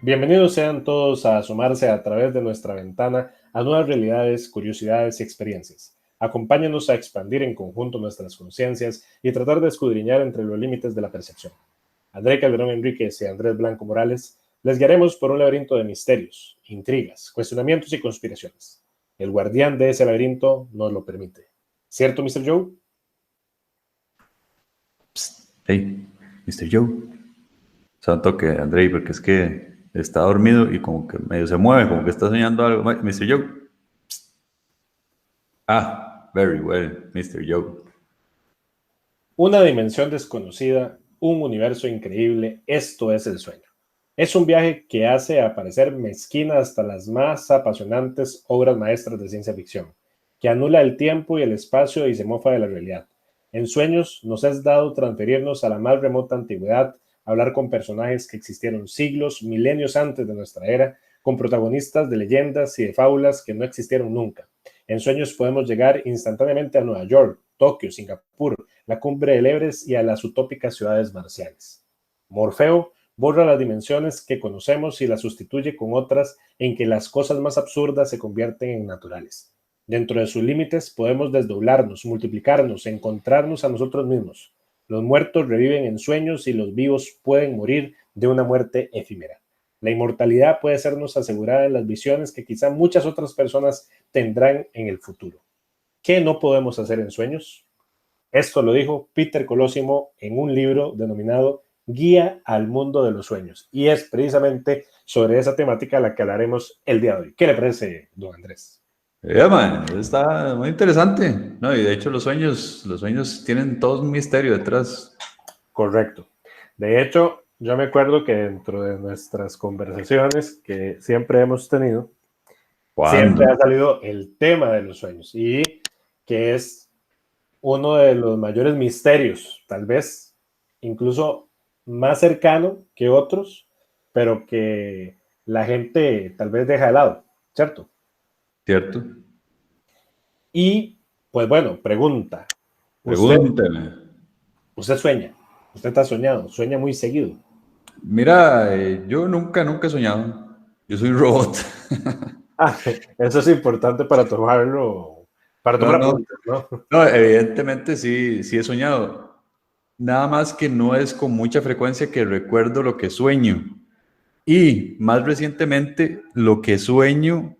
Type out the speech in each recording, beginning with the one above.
Bienvenidos sean todos a asomarse a través de nuestra ventana a nuevas realidades, curiosidades y experiencias. Acompáñenos a expandir en conjunto nuestras conciencias y tratar de escudriñar entre los límites de la percepción. André Calderón Enríquez y Andrés Blanco Morales les guiaremos por un laberinto de misterios, intrigas, cuestionamientos y conspiraciones. El guardián de ese laberinto nos lo permite. ¿Cierto, Mr. Joe? Hey, Mr. Joe. Santo que Andrei, porque es que está dormido y como que medio se mueve, como que está soñando algo. Mr. Joe. Ah, very well, Mr. Joe. Una dimensión desconocida, un universo increíble, esto es el sueño. Es un viaje que hace aparecer mezquina hasta las más apasionantes obras maestras de ciencia ficción, que anula el tiempo y el espacio y se mofa de la realidad. En sueños nos es dado transferirnos a la más remota antigüedad, hablar con personajes que existieron siglos, milenios antes de nuestra era, con protagonistas de leyendas y de fábulas que no existieron nunca. En sueños podemos llegar instantáneamente a Nueva York, Tokio, Singapur, la cumbre del Everest y a las utópicas ciudades marcianas. Morfeo borra las dimensiones que conocemos y las sustituye con otras en que las cosas más absurdas se convierten en naturales. Dentro de sus límites podemos desdoblarnos, multiplicarnos, encontrarnos a nosotros mismos. Los muertos reviven en sueños y los vivos pueden morir de una muerte efímera. La inmortalidad puede sernos asegurada en las visiones que quizá muchas otras personas tendrán en el futuro. ¿Qué no podemos hacer en sueños? Esto lo dijo Peter Colosimo en un libro denominado Guía al Mundo de los Sueños. Y es precisamente sobre esa temática la que hablaremos el día de hoy. ¿Qué le parece, don Andrés? Man, está muy interesante. No, y de hecho los sueños tienen todo un misterio detrás. Correcto. De hecho, yo me acuerdo que dentro de nuestras conversaciones que siempre hemos tenido, siempre ¿Cuándo? ha salido el tema de los sueños y que es uno de los mayores misterios, tal vez incluso más cercano que otros, pero que la gente tal vez deja de lado, ¿cierto? ¿Cierto? Y pues bueno, pregunta, ¿usted, Pregúnteme. usted sueña? ¿Usted está soñado? ¿Sueña muy seguido? Mira, yo nunca he soñado. Yo soy un robot. Ah, eso es importante para para No, tomar no, apuntes, ¿no? no, evidentemente sí he soñado. Nada más que no es con mucha frecuencia que recuerdo lo que sueño. Y más recientemente, lo que sueño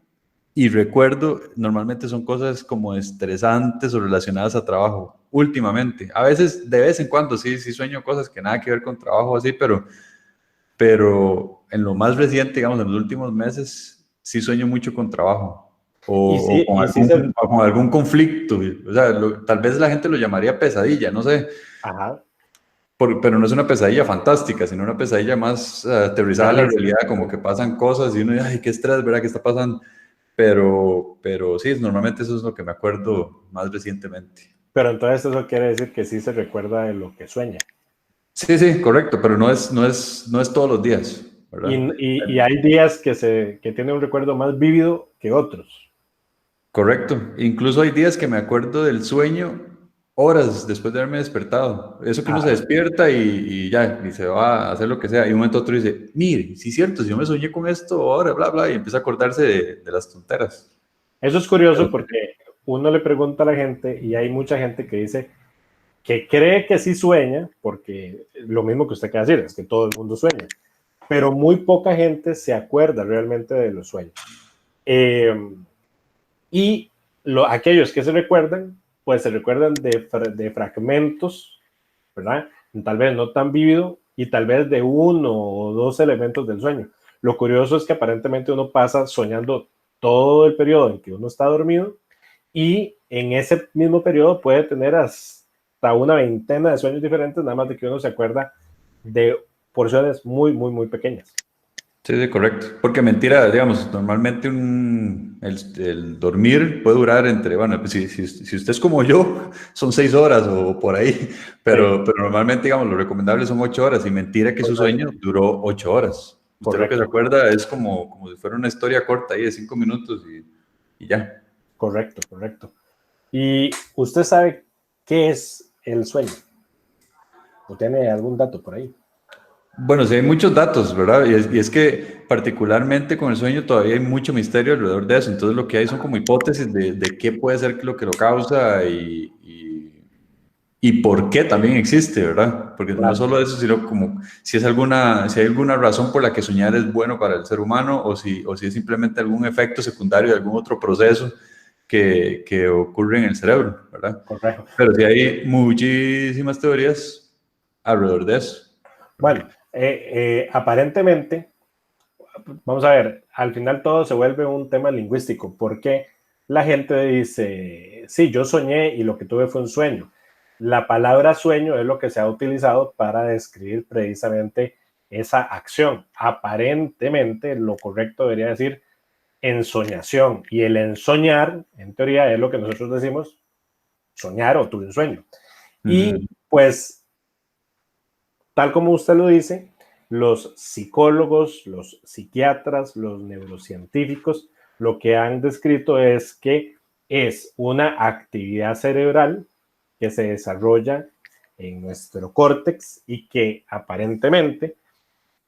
y recuerdo normalmente son cosas como estresantes o relacionadas a trabajo. Últimamente, a veces, de vez en cuando, sí sueño cosas que nada que ver con trabajo así, pero en lo más reciente, digamos, en los últimos meses, sí sueño mucho con trabajo Y con sí se... o con algún conflicto. O sea, tal vez la gente lo llamaría pesadilla, no sé, Ajá, pero no es una pesadilla fantástica, sino una pesadilla más aterrizada a la realista. realidad, como que pasan cosas y uno dice, ay, qué estrés, ¿verdad? ¿Qué está pasando? Pero sí, normalmente eso es lo que me acuerdo más recientemente. Pero entonces eso quiere decir que sí se recuerda de lo que sueña. Sí, correcto, pero no es todos los días, Y, ¿verdad? y hay días que tienen un recuerdo más vívido que otros. Correcto. Incluso hay días que me acuerdo del sueño horas después de haberme despertado. Eso que uno se Ajá. despierta y ya, y se va a hacer lo que sea. Y un momento a otro dice, mire, sí es cierto, si yo me soñé con esto ahora, bla, bla, y empieza a acordarse de las tonteras. Eso es curioso porque uno le pregunta a la gente y hay mucha gente que dice que cree que sí sueña, porque lo mismo que usted acaba de decir, es que todo el mundo sueña, pero muy poca gente se acuerda realmente de los sueños. Eh, y aquellos que se recuerdan, pues se recuerdan de fragmentos, ¿verdad? Tal vez no tan vívido y tal vez de uno o dos elementos del sueño. Lo curioso es que aparentemente uno pasa soñando todo el periodo en que uno está dormido y en ese mismo periodo puede tener hasta una veintena de sueños diferentes, nada más de que uno se acuerda de porciones muy pequeñas. Sí, correcto. Porque mentira, digamos, normalmente el dormir puede durar entre, bueno, pues si usted es como yo, son 6 horas o por ahí, Sí, pero normalmente, digamos, lo recomendable son 8 horas y mentira que su correcto, sueño duró 8 horas. Usted lo que se correcto, acuerda es como si fuera una historia corta ahí de 5 minutos y ya. correcto. ¿Y usted sabe qué es el sueño? ¿O tiene algún dato por ahí? Bueno, sí hay muchos datos, ¿verdad? Y es que particularmente con el sueño todavía hay mucho misterio alrededor de eso. Entonces lo que hay son como hipótesis de qué puede ser lo que lo causa y por qué también existe, ¿verdad? Porque no Claro, solo eso, sino como si hay alguna razón por la que soñar es bueno para el ser humano o si es simplemente algún efecto secundario de algún otro proceso que ocurre en el cerebro, ¿verdad? correcto. Pero sí hay muchísimas teorías alrededor de eso. Bueno, aparentemente, vamos a ver, al final todo se vuelve un tema lingüístico, porque la gente dice, sí, yo soñé y lo que tuve fue un sueño. La palabra sueño es lo que se ha utilizado para describir precisamente esa acción. Aparentemente, lo correcto debería decir ensoñación, y el ensoñar, en teoría, es lo que nosotros decimos soñar o tuve un sueño. Y Ujú. pues, tal como usted lo dice, los psicólogos, los psiquiatras, los neurocientíficos, lo que han descrito es que es una actividad cerebral que se desarrolla en nuestro córtex y que aparentemente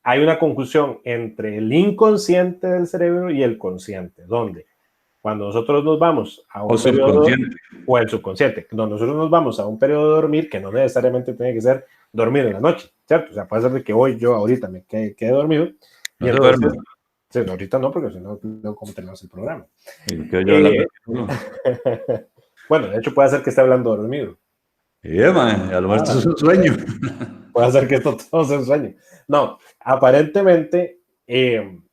hay una confusión entre el inconsciente del cerebro y el consciente, donde cuando nosotros nos vamos a O un periodo, subconsciente. o el subconsciente, cuando nosotros nos vamos a un periodo de dormir, que no necesariamente tiene que ser dormir en la noche, ¿cierto? O sea, puede ser de que hoy yo ahorita me quede dormido, y No se duerme. entonces, sí, ahorita no, porque si no, luego cómo terminamos el programa. Y quedo yo hablando Eh, aquí solo. bueno, de hecho puede ser que esté hablando dormido. Man, a lo mejor esto Ah, es un sueño. puede ser que esto todo sea un sueño. No, aparentemente, en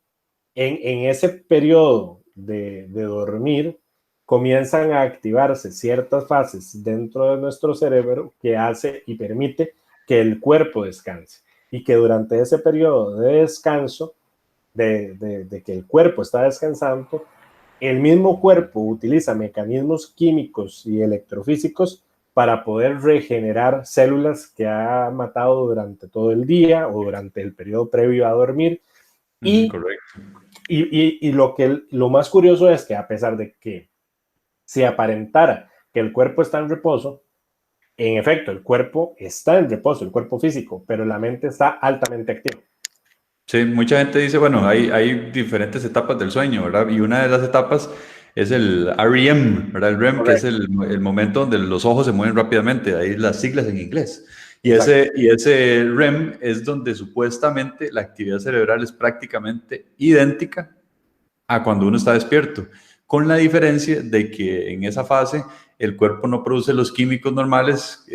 ese periodo de dormir comienzan a activarse ciertas fases dentro de nuestro cerebro que hace y permite que el cuerpo descanse y que durante ese periodo de descanso, de que el cuerpo está descansando, el mismo cuerpo utiliza mecanismos químicos y electrofísicos para poder regenerar células que ha matado durante todo el día o durante el periodo previo a dormir. Y Correcto. lo más curioso es que a pesar de que se aparentara que el cuerpo está en reposo, en efecto, el cuerpo está en reposo, el cuerpo físico, pero la mente está altamente activa. Sí, mucha gente dice, bueno, hay diferentes etapas del sueño, ¿verdad? Y una de las etapas es el REM, ¿verdad? El REM, que es Correcto, el momento donde los ojos se mueven rápidamente, ahí las siglas en inglés. Y exacto. ese REM es donde supuestamente la actividad cerebral es prácticamente idéntica a cuando uno está despierto, con la diferencia de que en esa fase el cuerpo no produce los químicos normales,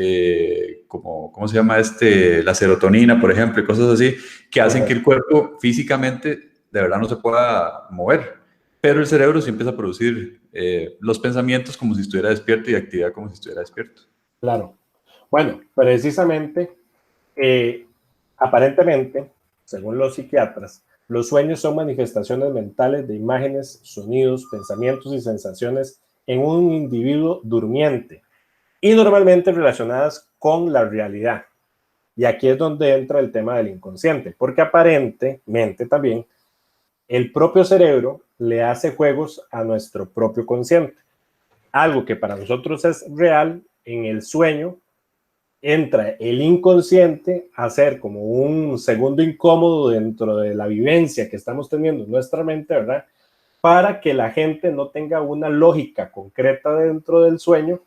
como, ¿cómo se llama este? La serotonina, por ejemplo, y cosas así, que hacen que Correcto. el cuerpo físicamente de verdad no se pueda mover, pero el cerebro sí empieza a producir los pensamientos como si estuviera despierto y actividad como si estuviera despierto. Claro. Bueno, precisamente, eh, aparentemente, según los psiquiatras, los sueños son manifestaciones mentales de imágenes, sonidos, pensamientos y sensaciones en un individuo durmiente y normalmente relacionadas con la realidad. Y aquí es donde entra el tema del inconsciente, porque aparentemente también el propio cerebro le hace juegos a nuestro propio consciente. Algo que para nosotros es real, en el sueño entra el inconsciente a ser como un segundo incómodo dentro de la vivencia que estamos teniendo en nuestra mente, ¿verdad? Para que la gente no tenga una lógica concreta dentro del sueño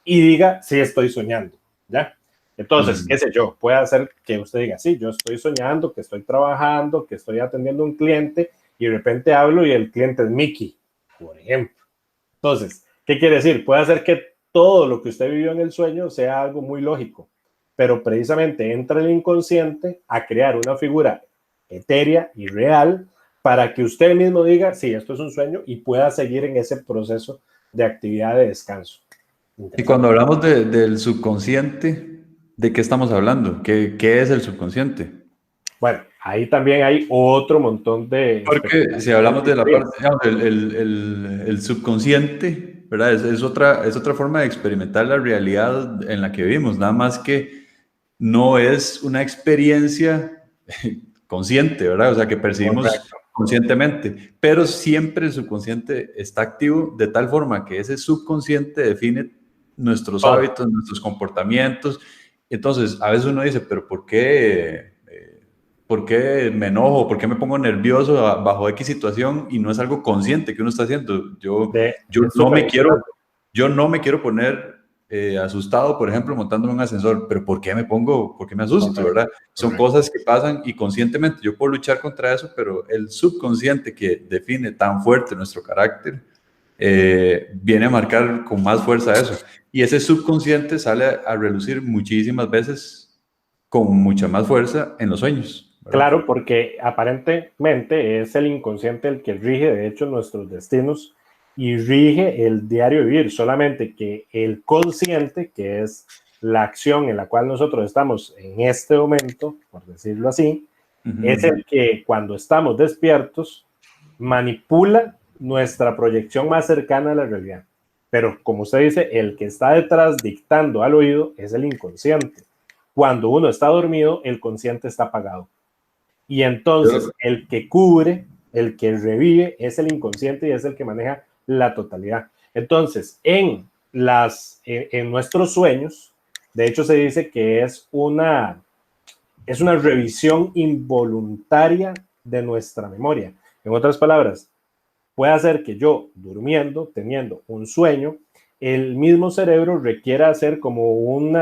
y diga, sí, estoy soñando, ¿ya? Entonces, qué Ujú. sé yo, puede hacer que usted diga, sí, yo estoy soñando, que estoy trabajando, que estoy atendiendo a un cliente y de repente hablo y el cliente es Mickey, por ejemplo. Entonces, ¿qué quiere decir? Puede hacer que todo lo que usted vivió en el sueño sea algo muy lógico, pero precisamente entra el inconsciente a crear una figura etérea y real para que usted mismo diga, sí, esto es un sueño y pueda seguir en ese proceso de actividad de descanso. Y cuando Interesante. hablamos del subconsciente, ¿de qué estamos hablando? ¿Qué es el subconsciente? Bueno, ahí también hay otro montón de Porque si especulaciones hablamos y de la parte, teorías. digamos, el subconsciente, ¿verdad? Es otra forma de experimentar la realidad en la que vivimos, nada más que no es una experiencia consciente, ¿verdad? O sea, que percibimos Correcto. conscientemente, pero siempre el subconsciente está activo de tal forma que ese subconsciente define nuestros Todo. hábitos, nuestros comportamientos. Entonces, a veces uno dice, pero ¿por qué? por qué me enojo, por qué me pongo nervioso bajo X situación y no es algo consciente que uno está haciendo. Yo Es no súper me quiero, importante. yo no me quiero poner asustado, por ejemplo, montándome en un ascensor, pero por qué me asusto, Correcto, verdad? Son correcto. cosas que pasan y conscientemente yo puedo luchar contra eso, pero el subconsciente que define tan fuerte nuestro carácter viene a marcar con más fuerza eso. Y ese subconsciente sale a relucir muchísimas veces con mucha más fuerza en los sueños, ¿verdad? Claro, porque aparentemente es el inconsciente el que rige, de hecho, nuestros destinos y rige el diario vivir, solamente que el consciente, que es la acción en la cual nosotros estamos en este momento, por decirlo así, es Ujú. el que cuando estamos despiertos manipula nuestra proyección más cercana a la realidad. Pero como usted dice, el que está detrás dictando al oído es el inconsciente. Cuando uno está dormido, el consciente está apagado. Y entonces el que cubre, el que revive, es el inconsciente y es el que maneja la totalidad. Entonces, en nuestros sueños, de hecho se dice que es una revisión involuntaria de nuestra memoria. En otras palabras, puede hacer que yo, durmiendo, teniendo un sueño, el mismo cerebro requiera hacer como un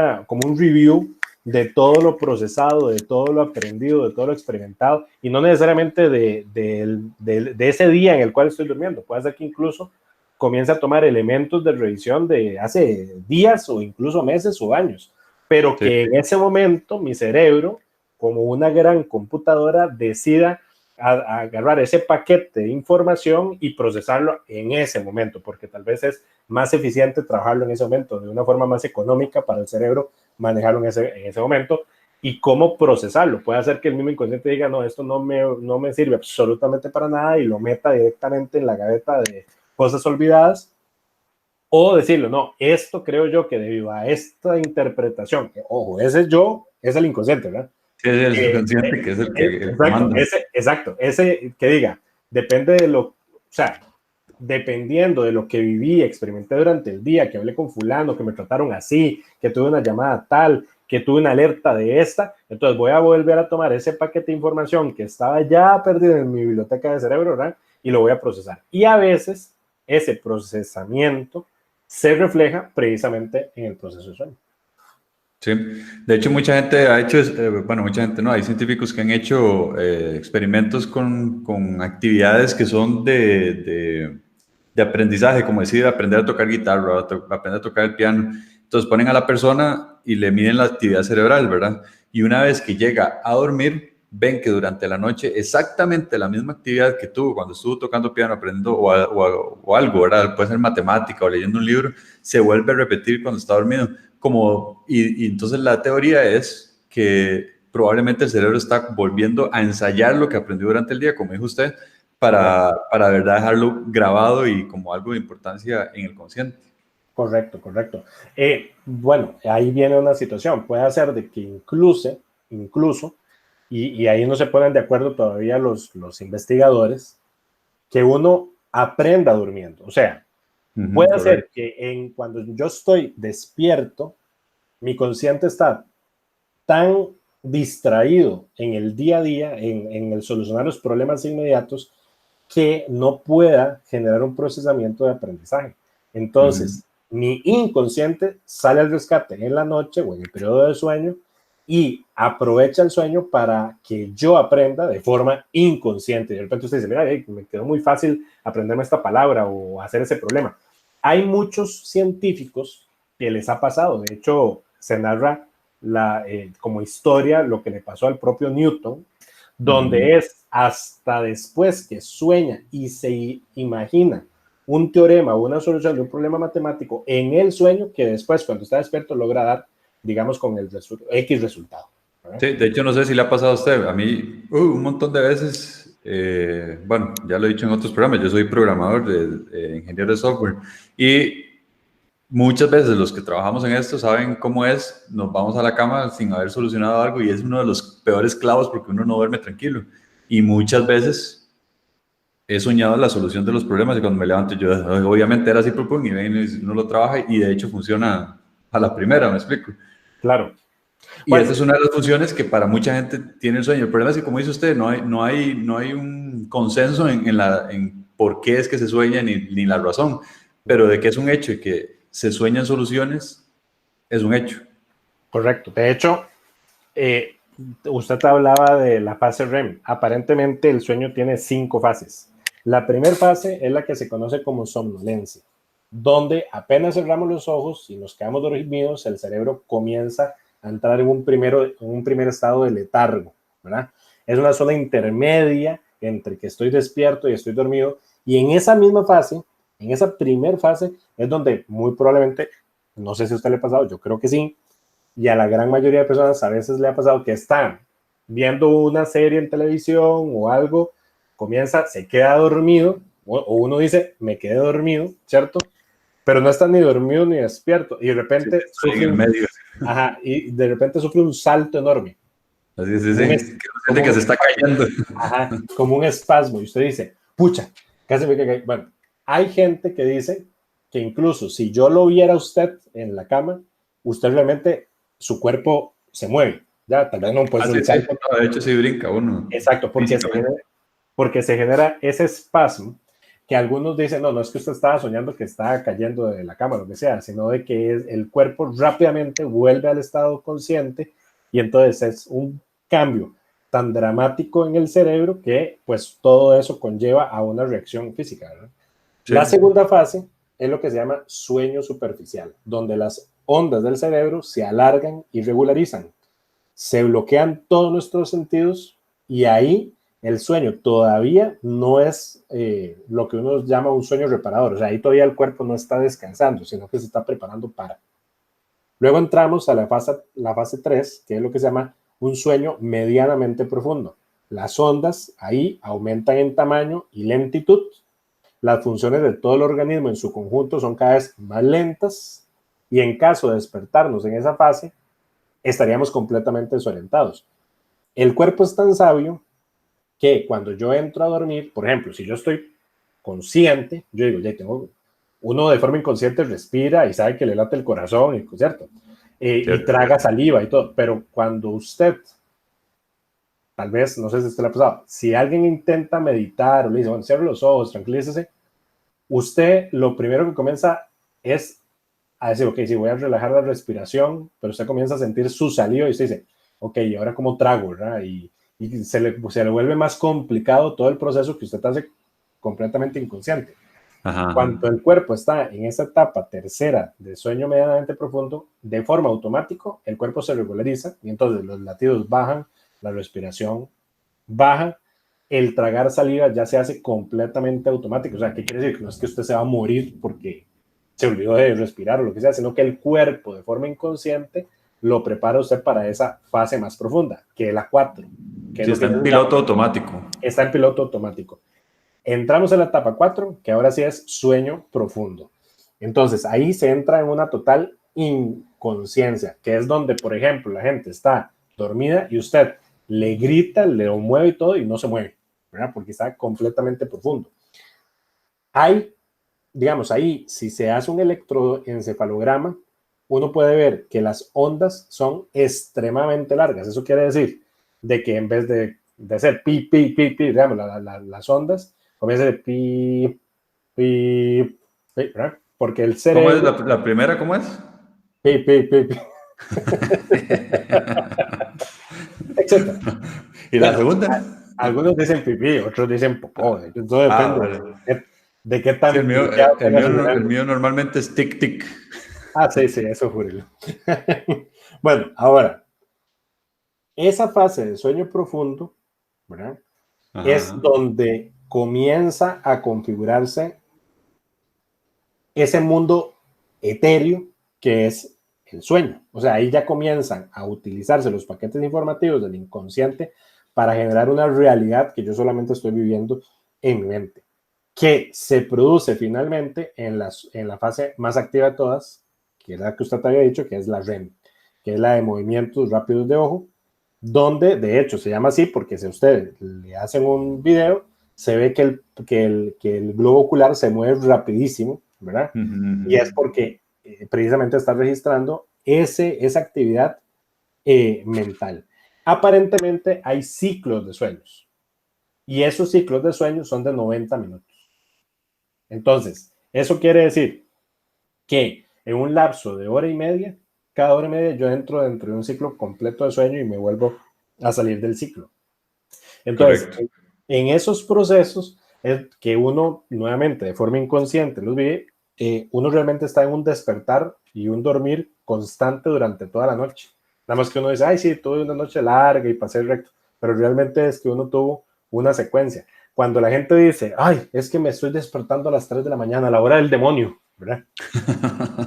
review de todo lo procesado, de todo lo aprendido, de todo lo experimentado, y no necesariamente de ese día en el cual estoy durmiendo. Puede ser que incluso comience a tomar elementos de revisión de hace días o incluso meses o años, pero Sí. que en ese momento mi cerebro, como una gran computadora, decida a agarrar ese paquete de información y procesarlo en ese momento, porque tal vez es más eficiente trabajarlo en ese momento, de una forma más económica para el cerebro manejarlo en ese momento, y cómo procesarlo. Puede hacer que el mismo inconsciente diga, no, esto no me sirve absolutamente para nada y lo meta directamente en la gaveta de cosas olvidadas, o decirlo, no, esto creo yo que debido a esta interpretación, ojo, ese yo es el inconsciente, ¿verdad? Sí, es el Eh, subconsciente que es el que exacto, manda. ese que diga, depende de lo, o sea, dependiendo de lo que viví, experimenté durante el día, que hablé con fulano, que me trataron así, que tuve una llamada tal, que tuve una alerta de esta, entonces voy a volver a tomar ese paquete de información que estaba ya perdido en mi biblioteca de cerebro, ¿verdad? Y lo voy a procesar. Y a veces ese procesamiento se refleja precisamente en el proceso de sueño. Sí, de hecho mucha gente ha hecho, bueno, mucha gente no, hay científicos que han hecho experimentos con actividades que son de aprendizaje, como decir, aprender a tocar guitarra, aprender a tocar el piano. Entonces ponen a la persona y le miden la actividad cerebral, ¿verdad? Y una vez que llega a dormir, ven que durante la noche exactamente la misma actividad que tuvo cuando estuvo tocando piano, aprendiendo o algo, ¿verdad? Puede ser matemática o leyendo un libro, se vuelve a repetir cuando está dormido y entonces la teoría es que probablemente el cerebro está volviendo a ensayar lo que aprendió durante el día, como dijo usted, Correcto. para de verdad dejarlo grabado y como algo de importancia en el consciente. Correcto, correcto. Bueno, ahí viene una situación. Puede ser de que incluso y ahí no se ponen de acuerdo todavía los investigadores, que uno aprenda durmiendo. O sea, Ujú, puede ser correcto. que cuando yo estoy despierto, mi consciente está tan distraído en el día a día, en el solucionar los problemas inmediatos, que no pueda generar un procesamiento de aprendizaje. Ujú. Entonces, mi inconsciente sale al rescate en la noche o en el periodo de sueño y aprovecha el sueño para que yo aprenda de forma inconsciente. De repente usted dice, mira, me quedó muy fácil aprenderme esta palabra o hacer ese problema. Hay muchos científicos que les ha pasado. De hecho, se narra como historia lo que le pasó al propio Newton, Ujú. donde es hasta después que sueña y se imagina un teorema o una solución de un problema matemático en el sueño que después, cuando está despierto, logra dar, digamos, con el X resultado, ¿verdad? Sí, de hecho no sé si le ha pasado a usted, a mí un montón de veces, bueno, ya lo he dicho en otros programas, yo soy programador ingeniero de software y muchas veces los que trabajamos en esto saben cómo es, nos vamos a la cama sin haber solucionado algo y es uno de los peores clavos porque uno no duerme tranquilo. Y muchas veces he soñado la solución de los problemas y cuando me levanto yo, obviamente era así, pum, y uno lo trabaja y de hecho funciona a la primera, me explico. Claro. Y Bueno, esa es una de las funciones que para mucha gente tiene el sueño. El problema es que, como dice usted, no hay un consenso en por qué es que se sueña ni la razón. Pero de que es un hecho y que se sueñan soluciones, es un hecho. correcto. De hecho, eh, usted hablaba de la fase REM. Aparentemente el sueño tiene 5 fases. La primera fase es la que se conoce como somnolencia, donde apenas cerramos los ojos y nos quedamos dormidos, el cerebro comienza a entrar en un primer estado de letargo, ¿verdad? Es una zona intermedia entre que estoy despierto y estoy dormido, y en esa misma fase, en esa primera fase, es donde muy probablemente, no sé si a usted le ha pasado, yo creo que sí, y a la gran mayoría de personas a veces le ha pasado que están viendo una serie en televisión o algo, comienza, se queda dormido, o uno dice, me quedé dormido, ¿cierto? Pero no está ni dormido ni despierto, y de Sí, repente está ahí en el medio. ajá, y de repente sufre un salto enorme, Así, sí, como un, sí. es, Que uno siente como que un se está espasmo, cayendo. ajá, como un espasmo, y usted dice, pucha, casi me cae. Bueno, hay gente que dice que incluso si yo lo viera a usted en la cama, usted realmente, su cuerpo se mueve, ya, tal vez no puede ser Así, un sí. salto, No, de hecho, sí brinca uno exacto, físicamente. porque se genera ese espasmo que algunos dicen, no, no es que usted estaba soñando que estaba cayendo de la cama, lo que sea, sino de que el cuerpo rápidamente vuelve al estado consciente y entonces es un cambio tan dramático en el cerebro que pues todo eso conlleva a una reacción física, ¿verdad? Sí. La segunda fase es lo que se llama sueño superficial, donde las ondas del cerebro se alargan y regularizan, se bloquean todos nuestros sentidos y ahí el sueño todavía no es lo que uno llama un sueño reparador. O sea, ahí todavía el cuerpo no está descansando, sino que se está preparando para. Luego entramos a la fase 3, que es lo que se llama un sueño medianamente profundo. Las ondas ahí aumentan en tamaño y lentitud. Las funciones de todo el organismo en su conjunto son cada vez más lentas y en caso de despertarnos en esa fase, estaríamos completamente desorientados. El cuerpo es tan sabio que cuando yo entro a dormir, por ejemplo, si yo estoy consciente, yo digo, ya tengo, uno de forma inconsciente respira y sabe que le late el corazón, ¿cierto? Y Cierto. traga saliva y todo, pero cuando usted, tal vez, no sé si usted le ha pasado, si alguien intenta meditar o le dice, bueno, cierre los ojos, tranquilícese, usted lo primero que comienza es a decir, ok, sí, voy a relajar la respiración, pero usted comienza a sentir su saliva y usted dice, ok, ¿y ahora cómo trago, verdad? Y se le vuelve más complicado todo el proceso que usted hace completamente inconsciente. Ajá, Cuando ajá. el cuerpo está en esa etapa tercera de sueño medianamente profundo, de forma automática, el cuerpo se regulariza y entonces los latidos bajan, la respiración baja, el tragar saliva ya se hace completamente automático. O sea, ¿qué quiere decir? Que no es que usted se va a morir porque se olvidó de respirar o lo que sea, sino que el cuerpo de forma inconsciente lo prepara usted para esa fase más profunda, que es la 4, que es Sí, lo está que en llama, piloto automático. está en piloto automático. Entramos en la etapa 4, que ahora sí es sueño profundo. Entonces, ahí se entra en una total inconsciencia, que es donde, por ejemplo, la gente está dormida y usted le grita, le mueve y todo y no se mueve, ¿verdad? Porque está completamente profundo. Hay, digamos, ahí, si se hace un electroencefalograma, uno puede ver que las ondas son extremadamente largas. Eso quiere decir de que en vez de hacer pi, pi, pi, pi, digamos, las ondas comienza de pi, pi, pi, ¿verdad? Porque el ¿Cómo es cerebro, la primera? ¿Cómo es? pi, pi, pi, pi, etcétera. ¿Y la Bueno, segunda? algunos dicen pipí, otros dicen popó. Todo depende Vale. de qué Sí, tan piteado tenga su el cerebro. mío normalmente es tic-tic. Ah, sí, sí, eso júrelo. Bueno, ahora, esa fase de sueño profundo, ¿verdad? Es Ajá. donde comienza a configurarse ese mundo etéreo que es el sueño. O sea, ahí ya comienzan a utilizarse los paquetes informativos del inconsciente para generar una realidad que yo solamente estoy viviendo en mi mente, que se produce finalmente en la fase más activa de todas, que es la que usted había dicho, que es la REM, que es la de movimientos rápidos de ojo, donde de hecho se llama así porque si a usted le hacen un video, se ve que el globo ocular se mueve rapidísimo, ¿verdad? Ujú, ujú. Y es porque precisamente está registrando esa actividad mental. Aparentemente hay ciclos de sueños y esos ciclos de sueños son de 90 minutos. Entonces, eso quiere decir que en un lapso de hora y media, cada hora y media yo entro dentro de un ciclo completo de sueño y me vuelvo a salir del ciclo. Entonces, Correcto. en esos procesos es que uno nuevamente de forma inconsciente los vive, uno realmente está en un despertar y un dormir constante durante toda la noche. Nada más que uno dice, ay, sí, tuve una noche larga y pasé recto, pero realmente es que uno tuvo una secuencia. Cuando la gente dice, ay, es que me estoy despertando a las 3 de la mañana, a la hora del demonio, ¿verdad?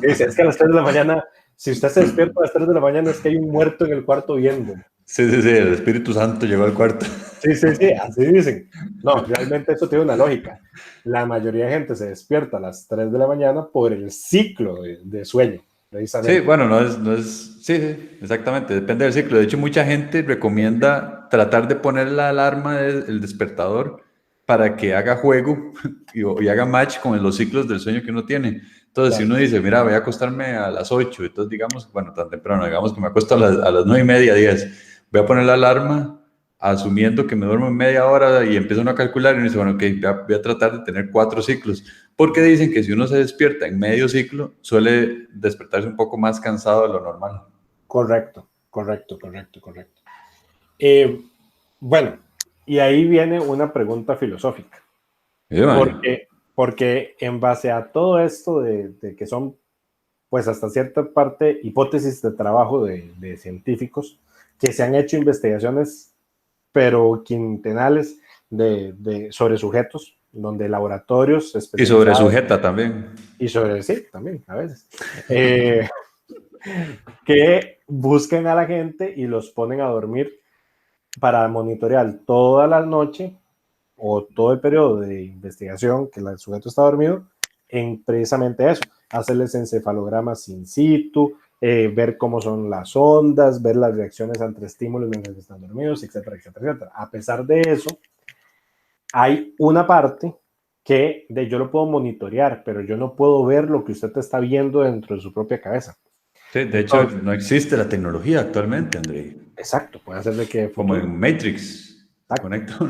Dice, es que a las 3 de la mañana, si usted se despierta a las 3 de la mañana, es que hay un muerto en el cuarto viendo. Sí, sí, sí, el Espíritu Santo llegó al cuarto. Sí, sí, sí, así dicen. No, realmente eso tiene una lógica. La mayoría de gente se despierta a las 3 de la mañana por el ciclo de sueño, Sí, precisamente. bueno, sí, sí, exactamente, depende del ciclo. De hecho, mucha gente recomienda tratar de poner la alarma del despertador para que haga juego y haga match con los ciclos del sueño que uno tiene. Entonces, si Claro, uno dice, mira, voy a acostarme a las 8, entonces digamos, bueno, tan temprano, digamos que me acuesto a las 9 y media, 10, voy a poner la alarma asumiendo que me duermo en media hora y empiezo uno a calcular y uno dice, bueno, ok, voy a tratar de tener 4 ciclos. Porque dicen que si uno se despierta en medio ciclo, suele despertarse un poco más cansado de lo normal. correcto, correcto, correcto, correcto. Eh, bueno, y ahí viene una pregunta filosófica, Sí, mae. porque en base a todo esto de que son, pues hasta cierta parte, hipótesis de trabajo de científicos, que se han hecho investigaciones pero quintenales sobre sujetos, donde laboratorios Y sobre especializados sujeta también. y sobre sí, también a veces, eh, que buscan a la gente y los ponen a dormir para monitorear toda la noche o todo el periodo de investigación que el sujeto está dormido en precisamente eso, hacerles encefalogramas in situ, ver cómo son las ondas, ver las reacciones ante estímulos mientras están dormidos, etcétera, etcétera, etcétera. A pesar de eso, hay una parte que yo lo puedo monitorear, pero yo no puedo ver lo que usted está viendo dentro de su propia cabeza. Sí, de hecho, Entonces, no existe la tecnología actualmente, André. exacto, puede ser de que Como futuro, en Matrix. exacto, Conecto.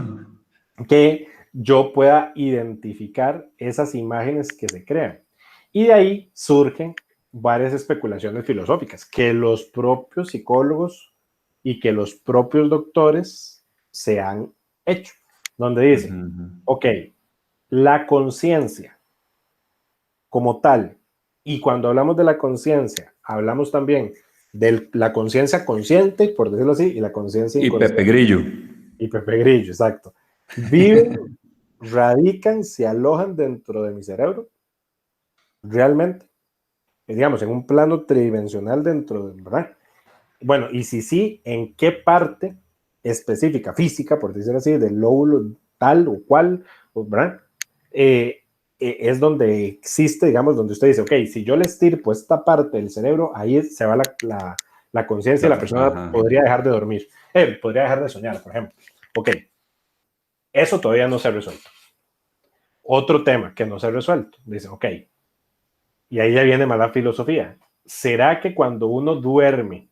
que yo pueda identificar esas imágenes que se crean. Y de ahí surgen varias especulaciones filosóficas que los propios psicólogos y que los propios doctores se han hecho, donde dicen, ok, la conciencia como tal, y cuando hablamos de la conciencia, hablamos también de la conciencia consciente, por decirlo así, y la conciencia Y Pepe inconsciente. Grillo. Y Pepe Grillo, exacto. Viven, radican, se alojan dentro de mi cerebro, realmente, digamos, en un plano tridimensional dentro de, ¿verdad? Bueno, y si sí, ¿en qué parte específica, física, por decirlo así, del lóbulo tal o cual, ¿verdad? Es donde existe, digamos, donde usted dice, ok, si yo le estirpo esta parte del cerebro, ahí se va la conciencia y la persona Ajá. podría dejar de dormir, podría dejar de soñar, por ejemplo. Ok, eso todavía no se ha resuelto. Otro tema que no se ha resuelto, dice, ok, y ahí ya viene más la filosofía. ¿Será que cuando uno duerme,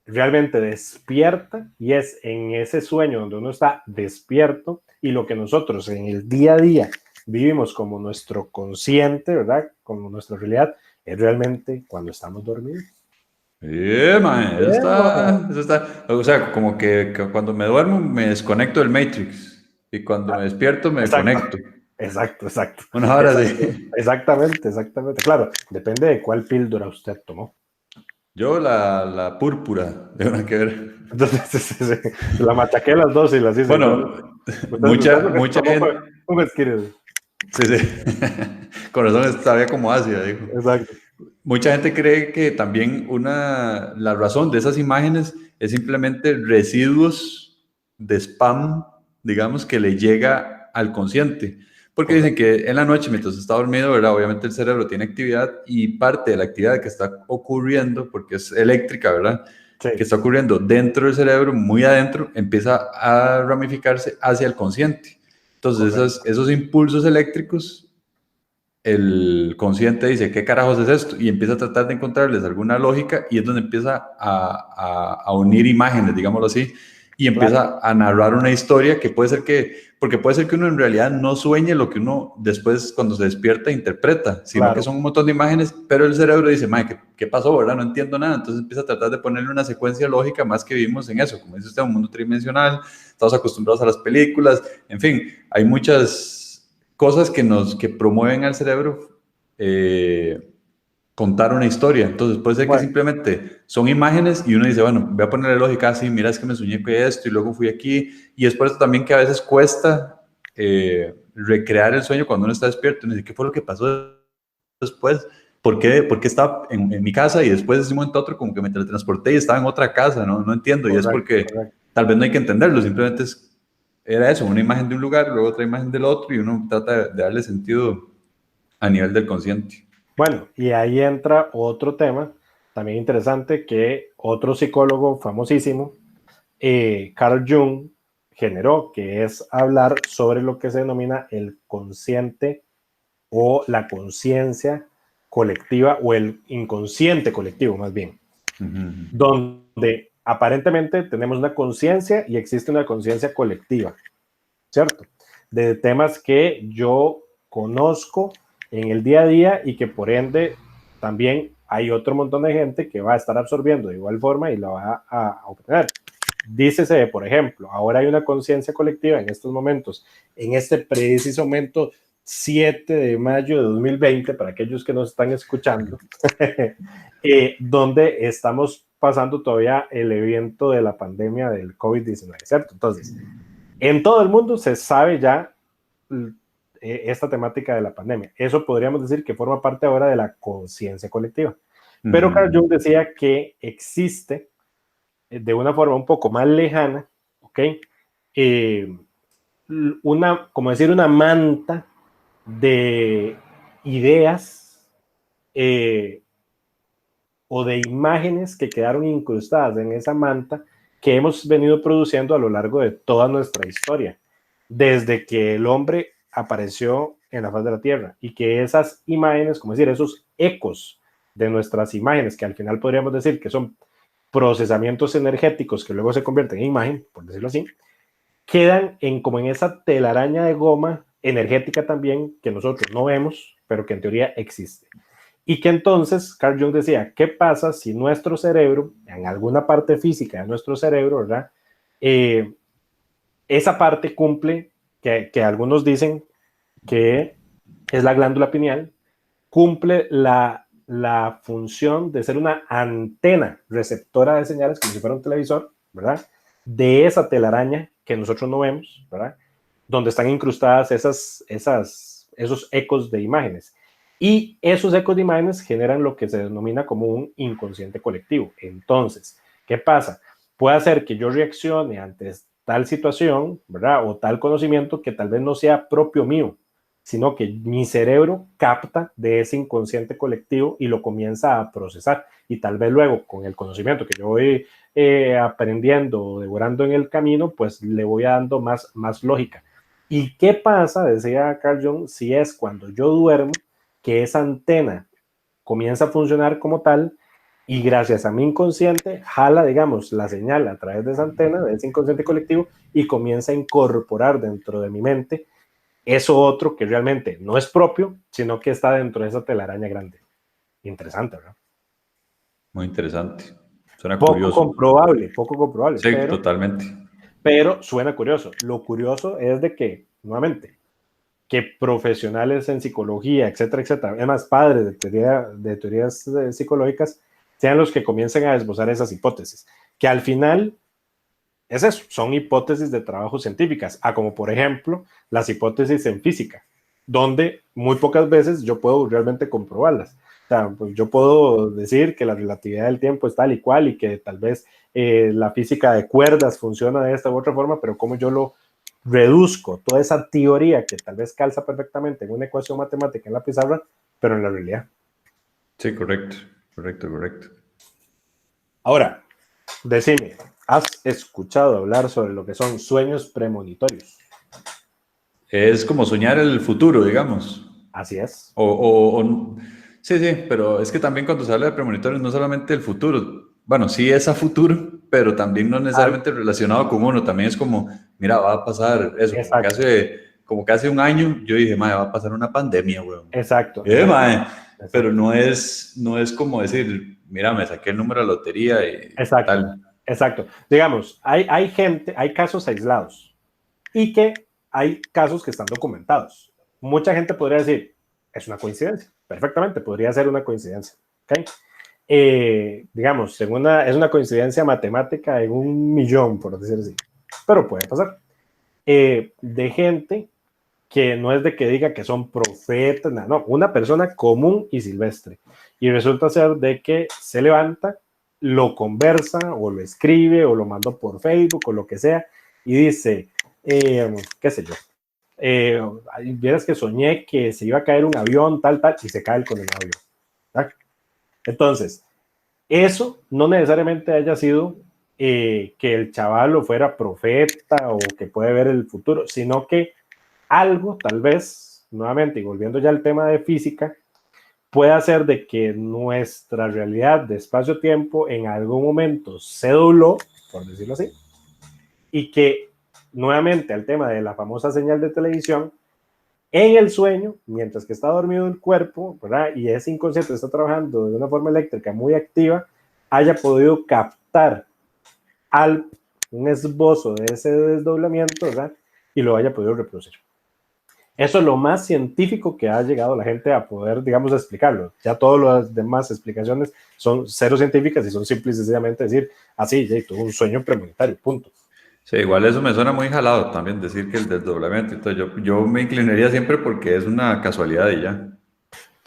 realmente despierta y es en ese sueño donde uno está despierto y lo que nosotros en el día a día vivimos como nuestro consciente, ¿verdad? Como nuestra realidad, es realmente cuando estamos dormidos? Man, eso está, o sea, como que cuando me duermo me desconecto del Matrix y cuando me despierto me Exacto, conecto. exacto, exacto, Una hora exacto, así. exactamente, exactamente. Claro, depende de cuál píldora usted tomó. Yo la púrpura, de una que ver. Entonces, sí, sí, sí. La machaqué las dos y las hice. Bueno, Usted lo que mucha tomó fue gente, un esquire. sí, sí. Con razón sabía como ácida, dijo. Exacto. Mucha gente cree que también la razón de esas imágenes es simplemente residuos de spam, digamos, que le llega al consciente. Porque dicen Correcto. que en la noche, mientras está dormido, ¿verdad? Obviamente el cerebro tiene actividad y parte de la actividad que está ocurriendo, porque es eléctrica, ¿verdad? Que Sí, está ocurriendo dentro del cerebro, muy adentro, empieza a ramificarse hacia el consciente. Entonces, correcto. esos impulsos eléctricos el consciente dice, ¿qué carajos es esto? Y empieza a tratar de encontrarles alguna lógica y es donde empieza a unir imágenes, digámoslo así, y Claro, empieza a narrar una historia que puede ser porque puede ser que uno en realidad no sueñe lo que uno después cuando se despierta interpreta, sino que claro. son un montón de imágenes, pero el cerebro dice, madre, ¿qué pasó, verdad? No entiendo nada, entonces empieza a tratar de ponerle una secuencia lógica más que vivimos en eso, como dice usted, un mundo tridimensional, estamos acostumbrados a las películas, en fin, hay muchas cosas que promueven al cerebro contar una historia. Entonces puede ser que Bueno, simplemente son imágenes y uno dice, bueno, voy a ponerle lógica así, mira, es que me soñé con esto y luego fui aquí. Y es por eso también que a veces cuesta recrear el sueño cuando uno está despierto. Uno dice, ¿qué fue lo que pasó después? ¿Por qué estaba en mi casa y después de un momento a otro como que me teletransporté y estaba en otra casa? No, no entiendo. Y es correcto, porque correcto. tal vez no hay que entenderlo, simplemente era eso, una imagen de un lugar, luego otra imagen del otro y uno trata de darle sentido a nivel del consciente. Bueno, y ahí entra otro tema también interesante que otro psicólogo famosísimo, Carl Jung, generó, que es hablar sobre lo que se denomina el consciente o la conciencia colectiva o el inconsciente colectivo, más bien, Uh-huh. donde aparentemente tenemos una conciencia y existe una conciencia colectiva, ¿cierto? De temas que yo conozco en el día a día y que por ende también hay otro montón de gente que va a estar absorbiendo de igual forma y la va a obtener. Dícese, por ejemplo, ahora hay una conciencia colectiva en estos momentos, en este preciso momento 7 de mayo de 2020, para aquellos que nos están escuchando, donde estamos pasando todavía el evento de la pandemia del COVID-19, ¿cierto? Entonces, en todo el mundo se sabe ya esta temática de la pandemia. Eso podríamos decir que forma parte ahora de la conciencia colectiva. Pero Carl Uh-huh. Jung decía que existe de una forma un poco más lejana, ¿ok? Eh, como decir, una manta de ideas eh, o de imágenes que quedaron incrustadas en esa manta que hemos venido produciendo a lo largo de toda nuestra historia, desde que el hombre apareció en la faz de la Tierra, y que esas imágenes, como decir, esos ecos de nuestras imágenes, que al final podríamos decir que son procesamientos energéticos que luego se convierten en imagen, por decirlo así, quedan como en esa telaraña de goma energética también que nosotros no vemos, pero que en teoría existe. Y que entonces Carl Jung decía, ¿qué pasa si nuestro cerebro, en alguna parte física de nuestro cerebro, ¿verdad? Esa parte cumple, que algunos dicen que es la glándula pineal, cumple la función de ser una antena receptora de señales, como si fuera un televisor, ¿verdad? De esa telaraña que nosotros no vemos, ¿verdad? Donde están incrustadas esos ecos de imágenes. Y esos ecos de imágenes generan lo que se denomina como un inconsciente colectivo. Entonces, ¿qué pasa? Puede hacer que yo reaccione ante tal situación, ¿verdad? O tal conocimiento que tal vez no sea propio mío, sino que mi cerebro capta de ese inconsciente colectivo y lo comienza a procesar. Y tal vez luego, con el conocimiento que yo voy aprendiendo o devorando en el camino, pues le voy dando más lógica. ¿Y qué pasa, decía Carl Jung, si es cuando yo duermo que esa antena comienza a funcionar como tal y gracias a mi inconsciente jala, digamos, la señal a través de esa antena, de ese inconsciente colectivo y comienza a incorporar dentro de mi mente eso otro que realmente no es propio, sino que está dentro de esa telaraña grande? Interesante, ¿verdad? Muy interesante. Suena curioso. Poco comprobable, Sí, totalmente. pero suena curioso. Lo curioso es de que, nuevamente, que profesionales en psicología, etcétera, etcétera, además padres de teorías psicológicas, sean los que comiencen a esbozar esas hipótesis, que al final es eso, son hipótesis de trabajo científicas, como por ejemplo las hipótesis en física, donde muy pocas veces yo puedo realmente comprobarlas. O sea, pues yo puedo decir que la relatividad del tiempo es tal y cual y que tal vez la física de cuerdas funciona de esta u otra forma, pero como yo lo reduzco, toda esa teoría que tal vez calza perfectamente en una ecuación matemática en la pizarra, pero en la realidad. Sí, correcto, correcto, correcto. Ahora, decime, ¿has escuchado hablar sobre lo que son sueños premonitorios? Es como soñar el futuro, digamos. Así es. Sí, sí, pero es que también cuando se habla de premonitorios, no solamente el futuro, bueno, sí es a futuro, pero también no Al- necesariamente relacionado con uno, también es como, mira, va a pasar eso, exacto, como que hace un año yo dije, mae, va a pasar una pandemia, weón. exacto, exacto, Mae, pero exacto. no es como decir, mira, me saqué el número de la lotería y Exacto, tal. exacto. Digamos, hay gente, hay casos aislados y que hay casos que están documentados. Mucha gente podría decir, es una coincidencia, perfectamente, podría ser una coincidencia. ¿Okay? Digamos, es una coincidencia matemática en 1 millón, por decir así, pero puede pasar. De gente que no es de que diga que son profetas, no, una persona común y silvestre. Y resulta ser de que se levanta, lo conversa o lo escribe o lo mandó por Facebook o lo que sea y dice, qué sé yo, vieras que soñé que se iba a caer un avión, tal, tal, y se cae el condenado avión. ¿Verdad? Entonces, eso no necesariamente haya sido que el chaval o fuera profeta o que puede ver el futuro, sino que algo, tal vez, nuevamente, y volviendo ya al tema de física, puede hacer de que nuestra realidad de espacio-tiempo en algún momento se dobló, por decirlo así, y que nuevamente al tema de la famosa señal de televisión, en el sueño, mientras que está dormido el cuerpo, ¿verdad? Y ese inconsciente está trabajando de una forma eléctrica muy activa, haya podido captar al, un esbozo de ese desdoblamiento, ¿verdad? Y lo haya podido reproducir. Eso es lo más científico que ha llegado la gente a poder, digamos, explicarlo. Ya todas las demás explicaciones son cero científicas y son simples y sencillamente decir, así, ya tuvo un sueño premonitorio, punto. Sí, igual eso me suena muy jalado también, decir que el desdoblamiento y todo, yo me inclinaría siempre porque es una casualidad y ya.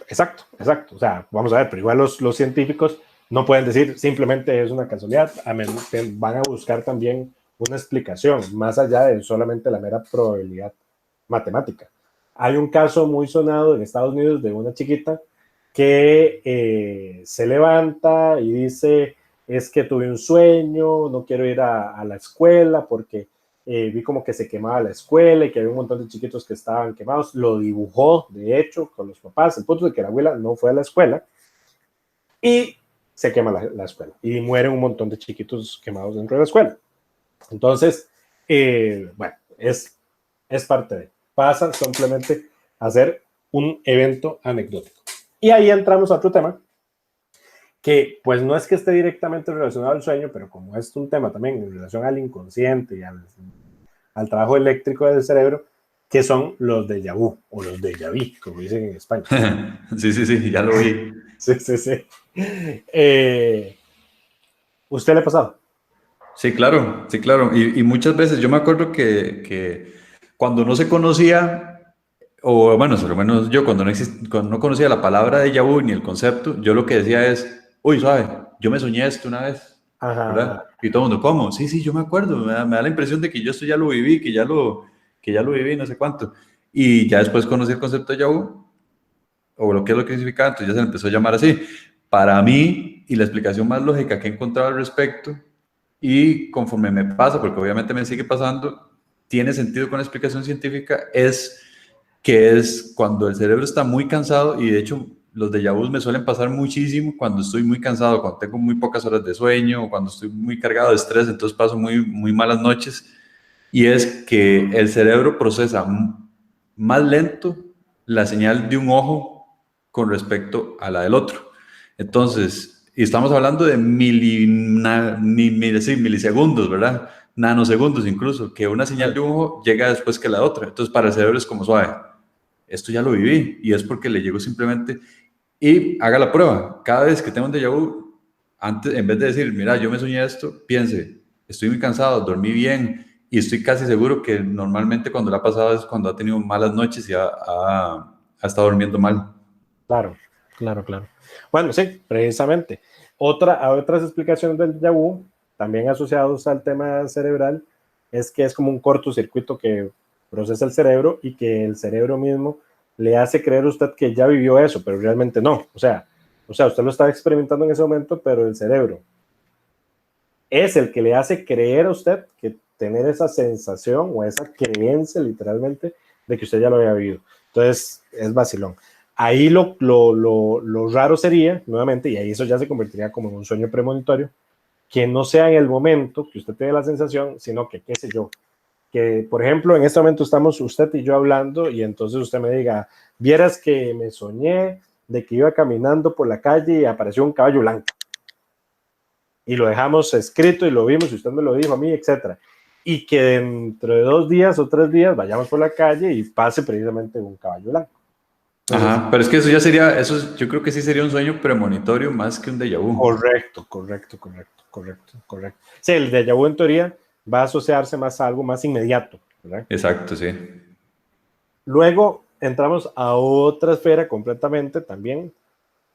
Exacto, exacto. O sea, vamos a ver, pero igual los científicos no pueden decir simplemente es una casualidad, van a buscar también una explicación más allá de solamente la mera probabilidad matemática. Hay un caso muy sonado en Estados Unidos de una chiquita que se levanta y dice, es que tuve un sueño, no quiero ir a la escuela porque vi como que se quemaba la escuela y que había un montón de chiquitos que estaban quemados. Lo dibujó, de hecho, con los papás. El punto de que la abuela no fue a la escuela y se quema la escuela y mueren un montón de chiquitos quemados dentro de la escuela. Entonces, bueno, es parte de. Pasa simplemente a ser un evento anecdótico. Y ahí entramos a otro tema que pues no es que esté directamente relacionado al sueño, pero como es un tema también en relación al inconsciente y al trabajo eléctrico del cerebro, que son los déjà vu o los déjà vu, como dicen en España. Sí, sí, sí, ya lo vi. Sí, sí, sí. ¿Usted le ha pasado? Sí, claro, sí, claro. Y muchas veces yo me acuerdo que cuando no se conocía, o bueno, por lo menos yo cuando no conocía la palabra déjà vu ni el concepto, yo lo que decía es, uy, suave, yo me soñé esto una vez, Ajá, ¿verdad? Y todo el mundo, ¿cómo? Sí, sí, yo me acuerdo, me da la impresión de que yo esto ya lo viví, que ya lo viví, no sé cuánto. Y ya después conocí el concepto de déjà vu, o lo que es lo que significa, entonces ya se le empezó a llamar así. Para mí, y la explicación más lógica que he encontrado al respecto, y conforme me pasa, porque obviamente me sigue pasando, tiene sentido con la explicación científica, es que es cuando el cerebro está muy cansado, y de hecho los déjà vus me suelen pasar muchísimo cuando estoy muy cansado, cuando tengo muy pocas horas de sueño, o cuando estoy muy cargado de estrés, entonces paso muy, muy malas noches, y es que el cerebro procesa más lento la señal de un ojo con respecto a la del otro. Entonces, y estamos hablando de sí, milisegundos, ¿verdad? Nanosegundos incluso, que una señal de un ojo llega después que la otra. Entonces, para el cerebro es como suave. Esto ya lo viví y es porque le llegó simplemente y haga la prueba. Cada vez que tenga un déjà vu, antes, en vez de decir, mira, yo me soñé esto, piense, estoy muy cansado, dormí bien y estoy casi seguro que normalmente cuando le ha pasado es cuando ha tenido malas noches y ha estado durmiendo mal. claro, claro, claro. Bueno, sí, precisamente. Otras explicaciones del déjà vu, también asociados al tema cerebral, es que es como un cortocircuito que procesa el cerebro y que el cerebro mismo le hace creer a usted que ya vivió eso, pero realmente no. O sea, usted lo estaba experimentando en ese momento, pero el cerebro es el que le hace creer a usted que tener esa sensación o esa creencia literalmente de que usted ya lo había vivido. Entonces, es vacilón. Ahí lo raro sería, nuevamente, y ahí eso ya se convertiría como en un sueño premonitorio, que no sea en el momento que usted tiene la sensación, sino que, qué sé yo, que, por ejemplo, en este momento estamos usted y yo hablando y entonces usted me diga, vieras que me soñé de que iba caminando por la calle y apareció un caballo blanco. Y lo dejamos escrito y lo vimos y usted me lo dijo a mí, etcétera. Y que dentro de 2 días o 3 días vayamos por la calle y pase precisamente un caballo blanco. Entonces, Ajá, pero es que eso ya sería, yo creo que sí sería un sueño premonitorio más que un déjà vu. Correcto. Sí, el déjà vu en teoría va a asociarse más a algo más inmediato, ¿verdad? Exacto, sí. Luego entramos a otra esfera completamente también,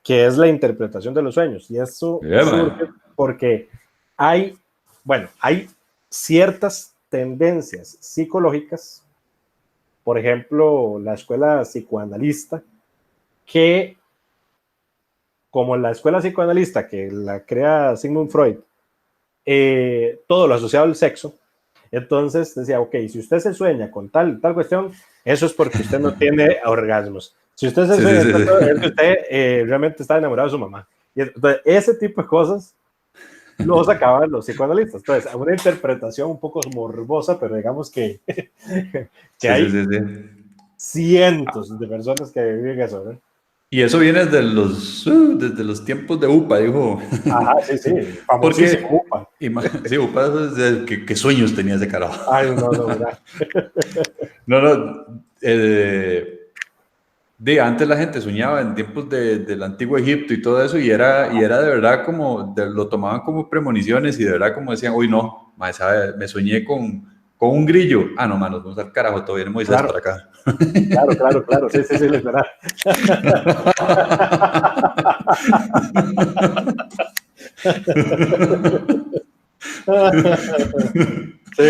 que es la interpretación de los sueños. Y eso Yeah, surge man. porque hay ciertas tendencias psicológicas, por ejemplo, la escuela psicoanalista, que como la escuela psicoanalista que la crea Sigmund Freud, todo lo asociado al sexo, entonces decía, ok, si usted se sueña con tal cuestión, eso es porque usted no tiene orgasmos. Si usted se Sí, sí, sueña, sí, es que sí. usted realmente está enamorado de su mamá. Y entonces, ese tipo de cosas lo sacaban los psicoanalistas. Entonces, una interpretación un poco morbosa, pero digamos que, que Sí, sí, hay sí, sí. cientos de personas que viven eso, ¿no? Y eso viene desde los tiempos de UPA, dijo. Ajá, sí, famosísimo, Porque, upa. sí, UPA, ¿qué sueños tenía ese carajo? Ay, no, mira. No, no, antes la gente soñaba en tiempos del antiguo Egipto y todo eso, y era de verdad como, lo tomaban como premoniciones y de verdad como decían, uy, no, mae, ¿sabe? Me soñé con un grillo. Ah, no, manos, vamos al carajo, todavía no Moisés Claro, para acá. sí, literal. Sí,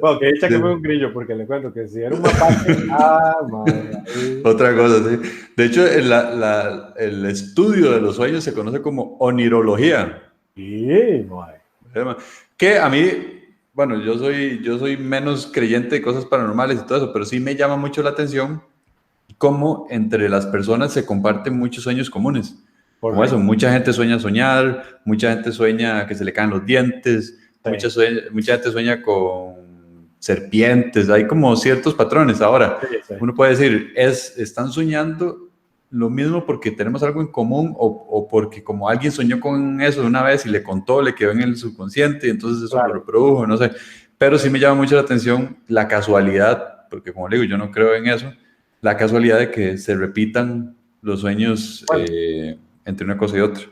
bueno, que dicha que fue un Sí. grillo, porque le cuento que si era un mapache, madre, ahí. Otra cosa, sí. De hecho, el estudio de los sueños se conoce como onirología. Sí, madre. Que a mí, bueno, yo soy menos creyente de cosas paranormales y todo eso, pero sí me llama mucho la atención cómo entre las personas se comparten muchos sueños comunes. Como eso, Correcto. mucha gente sueña soñar, mucha gente sueña que se le caen los dientes, Sí, mucha gente sueña con serpientes, hay como ciertos patrones. Ahora, sí. uno puede decir, están soñando lo mismo porque tenemos algo en común o porque como alguien soñó con eso una vez y le contó, le quedó en el subconsciente y entonces eso lo Claro. reprodujo, no sé. Pero sí me llama mucho la atención la casualidad, porque como le digo, yo no creo en eso, la casualidad de que se repitan los sueños Bueno, entre una cosa y otra.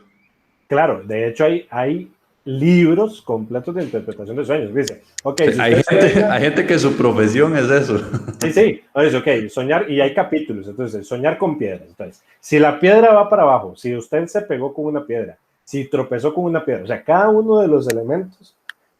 claro, de hecho hay libros completos de interpretación de sueños. Dice, ok, Sí, si hay usted gente, sueña, hay gente que su profesión es eso. sí, dice, ok, soñar, y hay capítulos, entonces, soñar con piedras. Entonces, si la piedra va para abajo, si usted se pegó con una piedra, si tropezó con una piedra, o sea, cada uno de los elementos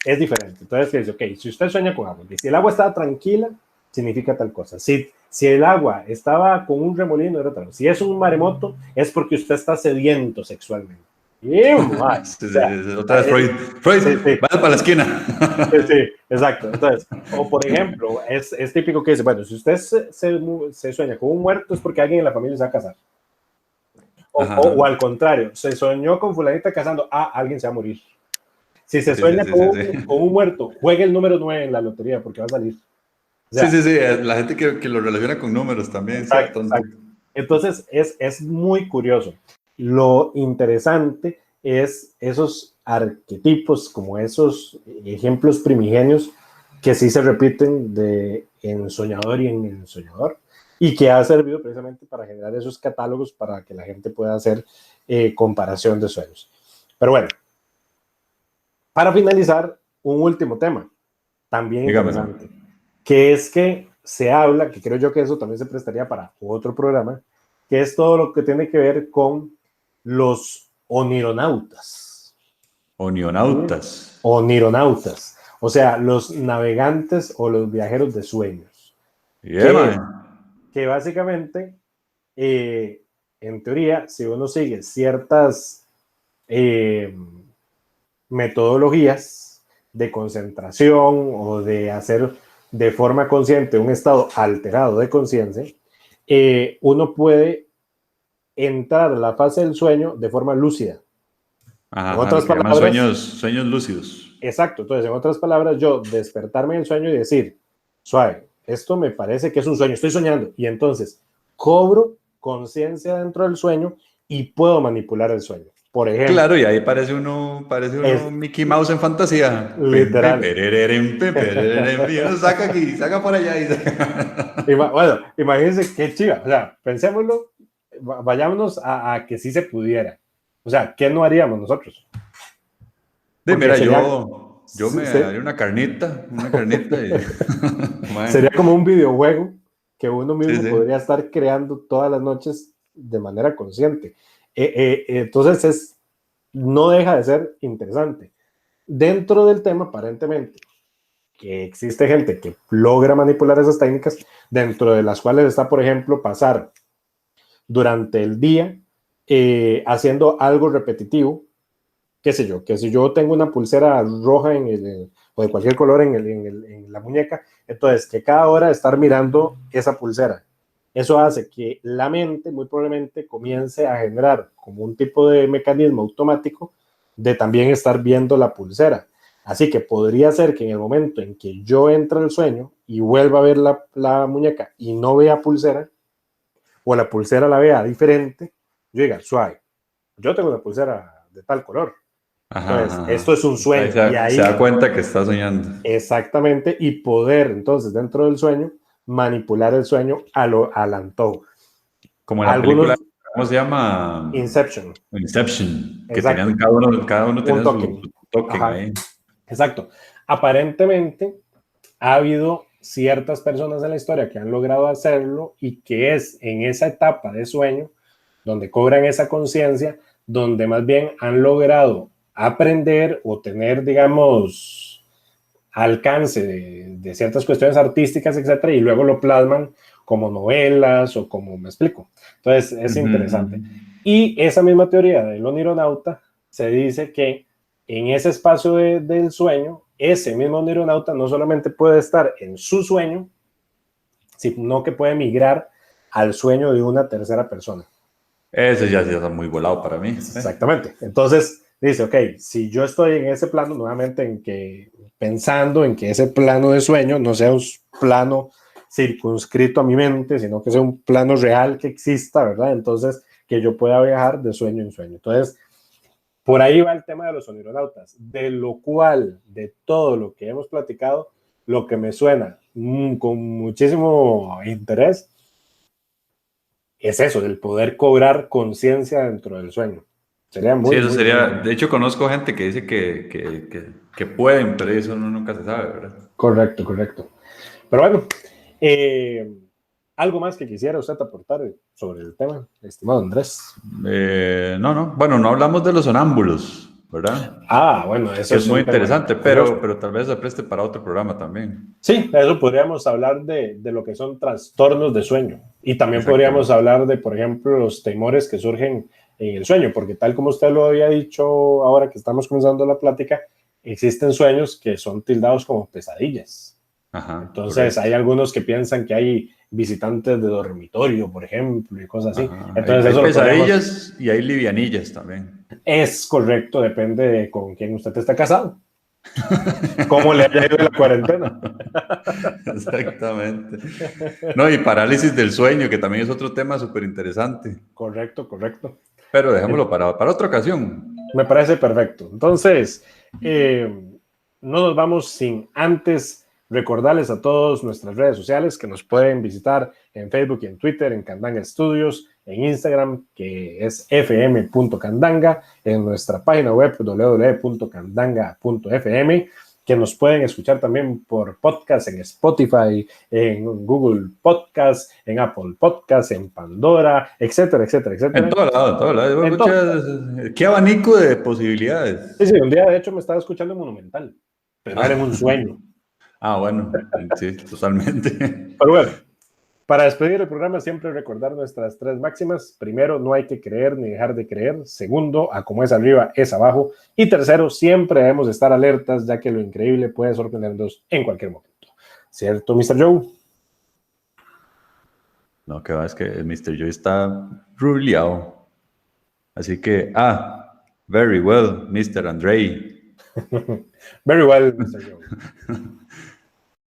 es diferente. Entonces, dice, ok, si usted sueña con agua, si el agua estaba tranquila, significa tal cosa. Si el agua estaba con un remolino, era tal cosa. Si es un maremoto, es porque usted está sediento sexualmente. Y, o Sí, sí, sea, sí. Otra vez Freud. Freud, sí, sí, vaya para la esquina. sí, exacto. Entonces, o por ejemplo, es típico que dice, bueno, si usted se sueña con un muerto es porque alguien en la familia se va a casar. O Ajá. al contrario, se soñó con fulanita casando, alguien se va a morir. Si se Sí, sí, sueña sí, sí, sí. con un muerto, juegue el número 9 en la lotería porque va a salir. O Sí, sea, sí, sí. La gente que lo relaciona con números también, sea tonto. exacto. Entonces, es muy curioso. Lo interesante es esos arquetipos, como esos ejemplos primigenios que sí se repiten en soñador y en el soñador, y que ha servido precisamente para generar esos catálogos para que la gente pueda hacer comparación de sueños. Pero bueno, para finalizar, un último tema, también Dígamelo. interesante, que es que se habla, que creo yo que eso también se prestaría para otro programa, que es todo lo que tiene que ver con los onironautas. ¿Sí? Onionautas. Onironautas, o sea, los navegantes o los viajeros de sueños, Yeah, que, man. que básicamente, en teoría, si uno sigue ciertas eh, metodologías de concentración o de hacer de forma consciente un estado alterado de conciencia, uno puede entrar a la fase del sueño de forma lúcida. Ajá, En otras lo que llaman palabras, sueños lúcidos. exacto. Entonces, en otras palabras, yo despertarme en el sueño y decir, suave, esto me parece que es un sueño, estoy soñando. Y entonces cobro conciencia dentro del sueño y puedo manipular el sueño. Por ejemplo, Claro, y ahí parece uno es Mickey Mouse en fantasía. Pim, pim, literal. pererem, pim, pererem, y uno saca aquí, saca por allá. Bueno, imagínense qué chiva. O sea, pensémoslo, vayámonos a que sí se pudiera. O sea, ¿qué no haríamos nosotros? Porque Mira, sería, yo me haría una carnita y... sería Mae, como un videojuego que uno sí, mismo sí. podría estar creando todas las noches de manera consciente. Entonces, no deja de ser interesante. Dentro del tema, aparentemente, que existe gente que logra manipular esas técnicas, dentro de las cuales está, por ejemplo, pasar durante el día haciendo algo repetitivo, qué sé yo, que si yo tengo una pulsera roja o de cualquier color en la muñeca, entonces que cada hora estar mirando esa pulsera. Eso hace que la mente muy probablemente comience a generar como un tipo de mecanismo automático de también estar viendo la pulsera. Así que podría ser que en el momento en que yo entre al sueño y vuelva a ver la muñeca y no vea pulsera, o la pulsera la vea diferente, yo diga, suave, yo tengo una pulsera de tal color. Ajá, Entonces, ajá, esto ajá. es un Ahí sueño y se da ahí cuenta que está soñando. exactamente y poder entonces dentro del sueño manipular el sueño al antojo. Como en la película, Algunos ¿cómo se llama? Inception, Inception, que tenían exacto, cada uno un tenía token, su token ajá, ahí. exacto. Aparentemente ha habido ciertas personas en la historia que han logrado hacerlo y que es en esa etapa de sueño donde cobran esa conciencia, donde más bien han logrado aprender o tener, digamos, alcance de ciertas cuestiones artísticas, etcétera, y luego lo plasman como novelas o como me explico. Entonces, es Ujú, ujú. interesante. Y esa misma teoría del onironauta se dice que en ese espacio del sueño, ese mismo onironauta no solamente puede estar en su sueño, sino que puede migrar al sueño de una tercera persona. Ese ya está muy volado para mí. Exactamente. Entonces, dice, ok, si yo estoy en ese plano, nuevamente en que pensando en que ese plano de sueño no sea un plano circunscrito a mi mente, sino que sea un plano real que exista, ¿verdad? Entonces, que yo pueda viajar de sueño en sueño. Entonces, por ahí va el tema de los onironautas, de lo cual, de todo lo que hemos platicado, lo que me suena con muchísimo interés es eso, del poder cobrar conciencia dentro del sueño. Sería Sí, muy, eso muy, muy sería. De interesante. hecho, conozco gente que dice que pueden, pero eso uno nunca se sabe, ¿verdad? Correcto, correcto. Pero bueno, eh, algo más que quisiera usted aportar sobre el tema, estimado Andrés. No, no. Bueno, no hablamos de los sonámbulos, ¿verdad? Bueno, Que eso es es muy un tema interesante, curioso. pero tal vez se preste para otro programa también. Sí, eso podríamos hablar de lo que son trastornos de sueño. Y también podríamos Exactamente. hablar de, por ejemplo, los temores que surgen en el sueño, porque tal como usted lo había dicho ahora que estamos comenzando la plática, existen sueños que son tildados como pesadillas. Ajá, Entonces, hay correcto. algunos que piensan que hay visitantes de dormitorio, por ejemplo, y cosas así. Ajá. Entonces, Hay eso lo podríamos, pesadillas y hay livianillas también. es correcto, depende de con quién usted está casado, cómo le haya ido la cuarentena. Exactamente. No, y parálisis del sueño, que también es otro tema súper interesante. Correcto, correcto. Pero dejémoslo para otra ocasión. Me parece perfecto. Entonces, no nos vamos sin antes recordarles a todos nuestras redes sociales que nos pueden visitar en Facebook y en Twitter, en Candanga Studios, en Instagram, que es fm.candanga, en nuestra página web www.candanga.fm, que nos pueden escuchar también por podcast en Spotify, en Google Podcast, en Apple Podcast, en Pandora, etcétera, etcétera, En etcétera. todo lado, en todo lado. En todo. Qué abanico de Sí, posibilidades. sí, un día de hecho me estaba escuchando en Monumental, pero era en un sueño. Bueno, sí, totalmente. Pero bueno, para despedir el programa siempre recordar nuestras tres máximas. Primero, no hay que creer ni dejar de creer. Segundo, a como es arriba es abajo. Y tercero, siempre debemos estar alertas ya que lo increíble puede sorprendernos en cualquier momento. ¿Cierto, Mr. Joe? No, que va, es que el Mr. Joy está ruleado. Así que, very well, Mr. Andre. Very well, Mr. Joe.